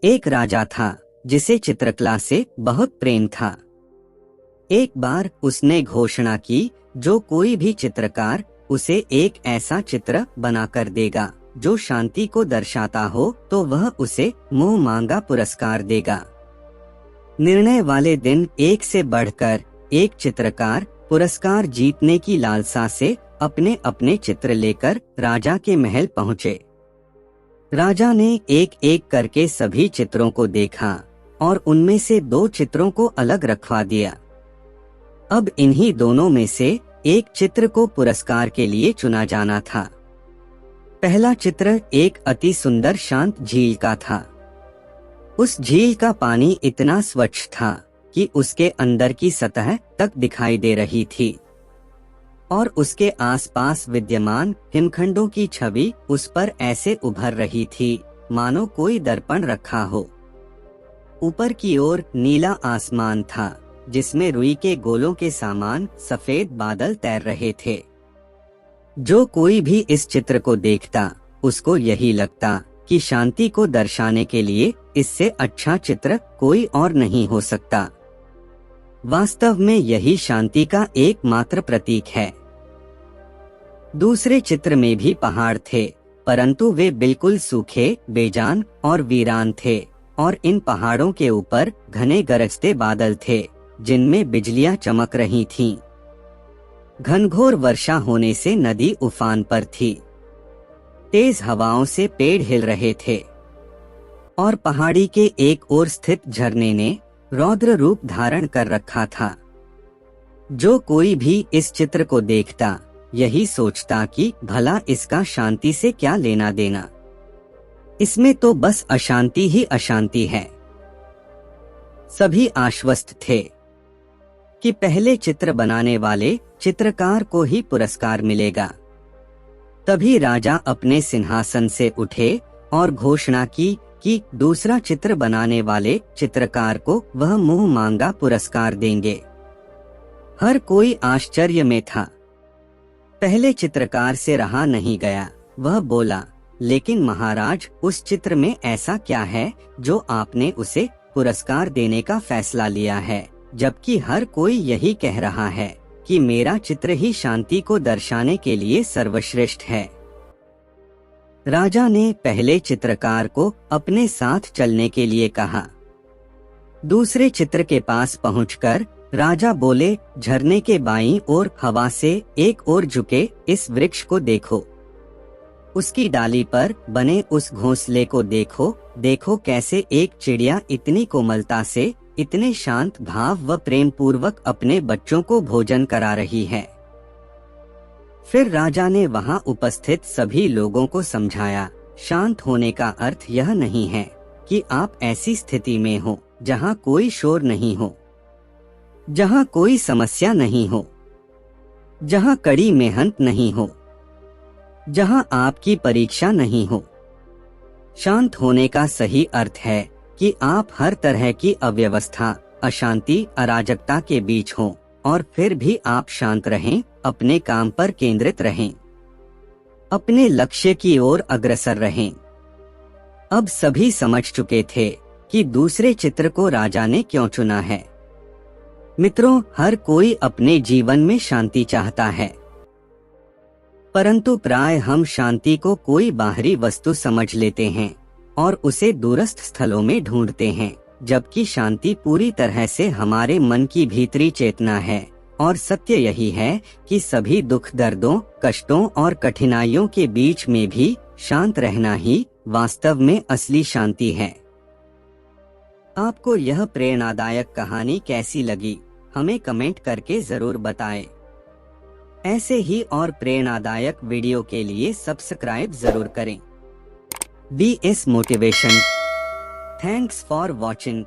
एक राजा था जिसे चित्रकला से बहुत प्रेम था। एक बार उसने घोषणा की, जो कोई भी चित्रकार उसे एक ऐसा चित्र बनाकर देगा जो शांति को दर्शाता हो, तो वह उसे मुंह मांगा पुरस्कार देगा। निर्णय वाले दिन एक से बढ़कर एक चित्रकार पुरस्कार जीतने की लालसा से अपने अपने चित्र लेकर राजा के महल पहुंचे। राजा ने एक एक करके सभी चित्रों को देखा और उनमें से 2 चित्रों को अलग रखवा दिया। अब इन्हीं दोनों में से एक चित्र को पुरस्कार के लिए चुना जाना था। पहला चित्र एक अति सुंदर शांत झील का था। उस झील का पानी इतना स्वच्छ था कि उसके अंदर की सतह तक दिखाई दे रही थी और उसके आसपास विद्यमान हिमखंडों की छवि उस पर ऐसे उभर रही थी मानो कोई दर्पण रखा हो। ऊपर की ओर नीला आसमान था जिसमें रुई के गोलों के समान सफेद बादल तैर रहे थे। जो कोई भी इस चित्र को देखता उसको यही लगता कि शांति को दर्शाने के लिए इससे अच्छा चित्र कोई और नहीं हो सकता। वास्तव में यही शांति का एकमात्र प्रतीक है। दूसरे चित्र में भी पहाड़ थे, परंतु वे बिल्कुल सूखे, बेजान और वीरान थे और इन पहाड़ों के ऊपर घने गरजते बादल थे जिनमें बिजलियां चमक रही थीं। घनघोर वर्षा होने से नदी उफान पर थी। तेज हवाओं से पेड़ हिल रहे थे और पहाड़ी के एक ओर स्थित झरने ने रौद्र रूप धारण कर रखा था। जो कोई भी इस चित्र को देखता यही सोचता कि भला इसका शांति से क्या लेना देना, इसमें तो बस अशांति ही अशांति है। सभी आश्वस्त थे कि पहले चित्र बनाने वाले चित्रकार को ही पुरस्कार मिलेगा। तभी राजा अपने सिंहासन से उठे और घोषणा की कि दूसरा चित्र बनाने वाले चित्रकार को वह मुंह मांगा पुरस्कार देंगे। हर कोई आश्चर्य में था। पहले चित्रकार से रहा नहीं गया। वह बोला, लेकिन महाराज, उस चित्र में ऐसा क्या है जो आपने उसे पुरस्कार देने का फैसला लिया है, जबकि हर कोई यही कह रहा है कि मेरा चित्र ही शांति को दर्शाने के लिए सर्वश्रेष्ठ है। राजा ने पहले चित्रकार को अपने साथ चलने के लिए कहा। दूसरे चित्र के पास पहुंचकर राजा बोले, झरने के बाईं ओर हवा से एक ओर झुके इस वृक्ष को देखो। उसकी डाली पर बने उस घोंसले को देखो। देखो कैसे एक चिड़िया इतनी कोमलता से, इतने शांत भाव व प्रेम पूर्वक अपने बच्चों को भोजन करा रही है। फिर राजा ने वहां उपस्थित सभी लोगों को समझाया, शांत होने का अर्थ यह नहीं है कि आप ऐसी स्थिति में हो जहां कोई शोर नहीं हो, जहां कोई समस्या नहीं हो, जहां कड़ी मेहनत नहीं हो, जहां आपकी परीक्षा नहीं हो। शांत होने का सही अर्थ है कि आप हर तरह की अव्यवस्था, अशांति, अराजकता के बीच हों और फिर भी आप शांत रहें, अपने काम पर केंद्रित रहें, अपने लक्ष्य की ओर अग्रसर रहें। अब सभी समझ चुके थे कि दूसरे चित्र को राजा ने क्यों चुना है। मित्रों, हर कोई अपने जीवन में शांति चाहता है, परंतु प्राय हम शांति को कोई बाहरी वस्तु समझ लेते हैं और उसे दूरस्थ स्थलों में ढूंढते हैं, जबकि शांति पूरी तरह से हमारे मन की भीतरी चेतना है। और सत्य यही है कि सभी दुख, दर्दों, कष्टों और कठिनाइयों के बीच में भी शांत रहना ही वास्तव में असली शांति है। आपको यह प्रेरणादायक कहानी कैसी लगी, हमें कमेंट करके जरूर बताएं। ऐसे ही और प्रेरणादायक वीडियो के लिए सब्सक्राइब जरूर करें। BS motivation. Thanks for watching.